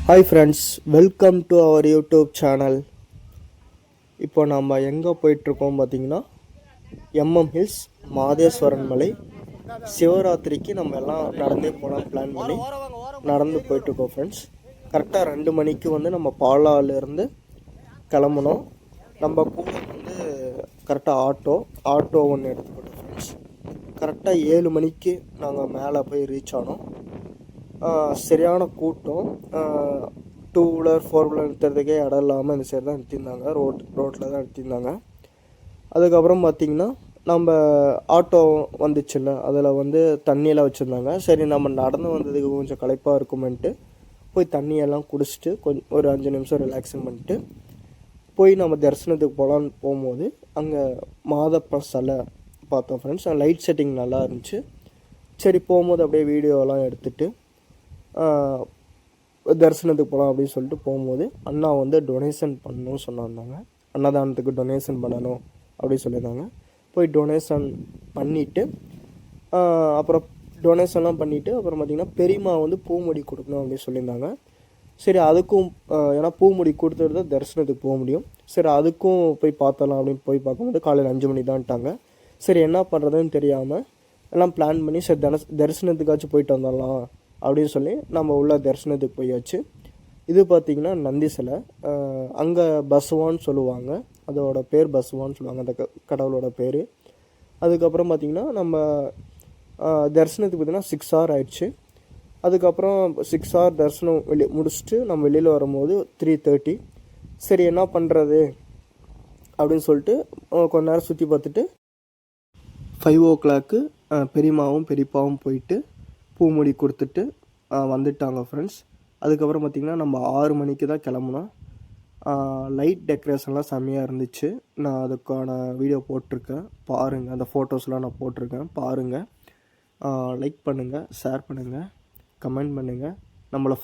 Hi friends, welcome to our YouTube channel. இப்போ நம்ம எங்கே போயிட்டுருக்கோம் பார்த்தீங்கன்னா, எம்எம் ஹில்ஸ் மாதேஸ்வரன் மலை. சிவராத்திரிக்கு நம்ம எல்லாம் நடந்தே போகலாம் பிளான் பண்ணி நடந்து போயிட்டுருக்கோம் ஃப்ரெண்ட்ஸ். கரெக்டாக 2 மணிக்கு வந்து நம்ம பாலாவிலேருந்து கிளம்பணும். நம்ம கூட வந்து கரெக்டாக ஆட்டோ ஒன்று எடுத்துக்கிட்டோம் ஃப்ரெண்ட்ஸ். கரெக்டாக 7 மணிக்கு நாங்கள் மேலே போய் ரீச் ஆனோம். சரியான கூட்டம். 2 வீலர் 4 வீலர் நிறுத்துறதுக்கே இடம் இல்லாமல் இந்த சைடு தான் நிறுத்தியிருந்தாங்க. ரோட்டில் தான் நிறுத்தியிருந்தாங்க. அதுக்கப்புறம் பார்த்திங்கன்னா நம்ம ஆட்டோ வந்துச்சுல்ல, அதில் வந்து தண்ணியெல்லாம் வச்சுருந்தாங்க. சரி, நம்ம நடந்து வந்ததுக்கு கொஞ்சம் களைப்பாக இருக்குமென்ட்டு போய் தண்ணியெல்லாம் குடிச்சிட்டு ஒரு 5 நிமிஷம் ரிலாக்ஸன் பண்ணிட்டு போய் நம்ம தரிசனத்துக்கு போகலான்னு போகும்போது அங்கே மாதப்ப சிலை பார்த்தோம் ஃப்ரெண்ட்ஸ். லைட் செட்டிங் நல்லா இருந்துச்சு. சரி, போகும்போது அப்படியே வீடியோலாம் எடுத்துகிட்டு தரிசனத்துக்கு போகலாம் அப்படின்னு சொல்லிட்டு போகும்போது அண்ணா வந்து டொனேஷன் பண்ணணும்னு சொன்னாங்க. அன்னதானத்துக்கு டொனேஷன் பண்ணணும் அப்படின்னு சொல்லியிருந்தாங்க. போய் டொனேஷன் பண்ணிவிட்டு அப்புறம் டொனேஷன்லாம் பண்ணிவிட்டு அப்புறம் பார்த்திங்கன்னா பெரியம்மா வந்து பூமுடி கொடுக்கணும் அப்படின்னு சொல்லியிருந்தாங்க. சரி, அதுக்கும் ஏன்னா பூமுடி கொடுத்துட்டு தான் தரிசனத்துக்கு போக முடியும். சரி, அதுக்கும் போய் பார்த்தலாம் அப்படின்னு போய் பார்க்கும்போது காலையில் 5 மணி தான்ட்டாங்க. சரி, என்ன பண்ணுறதுன்னு தெரியாமல் எல்லாம் பிளான் பண்ணி சரி தரிசனத்துக்காச்சும் போயிட்டு வந்துடலாம் அப்படின்னு சொல்லி நம்ம உள்ள தரிசனத்துக்கு போயாச்சு. இது பார்த்திங்கன்னா நந்தி சிலை. அங்கே பசுவான்னு சொல்லுவாங்க, அதோட பேர் பசுவான்னு சொல்லுவாங்க, அந்த கடவுளோட பேர். அதுக்கப்புறம் பார்த்திங்கன்னா நம்ம தரிசனத்துக்கு பார்த்திங்கன்னா 6 hour ஆயிடுச்சு. அதுக்கப்புறம் 6 hour தரிசனம் முடிச்சுட்டு நம்ம வெளியில் வரும்போது 3:30. சரி, என்ன பண்ணுறது அப்படின்னு சொல்லிட்டு கொஞ்ச நேரம் சுற்றி பார்த்துட்டு 5 o'clock பெரியம்மாவும் பெரியப்பாவும் போயிட்டு பூமுடி கொடுத்துட்டு வந்துட்டாங்க ஃப்ரெண்ட்ஸ். அதுக்கப்புறம் பார்த்திங்கன்னா நம்ம 6 மணிக்கு தான் கிளம்புனோம். லைட் டெக்கரேஷன்லாம் செம்மையாக இருந்துச்சு. நான் அதுக்கான வீடியோ போட்டிருக்கேன், பாருங்கள். அந்த ஃபோட்டோஸ்லாம் நான் போட்டிருக்கேன், பாருங்கள். லைக் பண்ணுங்கள், ஷேர் பண்ணுங்கள், கமெண்ட் பண்ணுங்கள். நம்மளை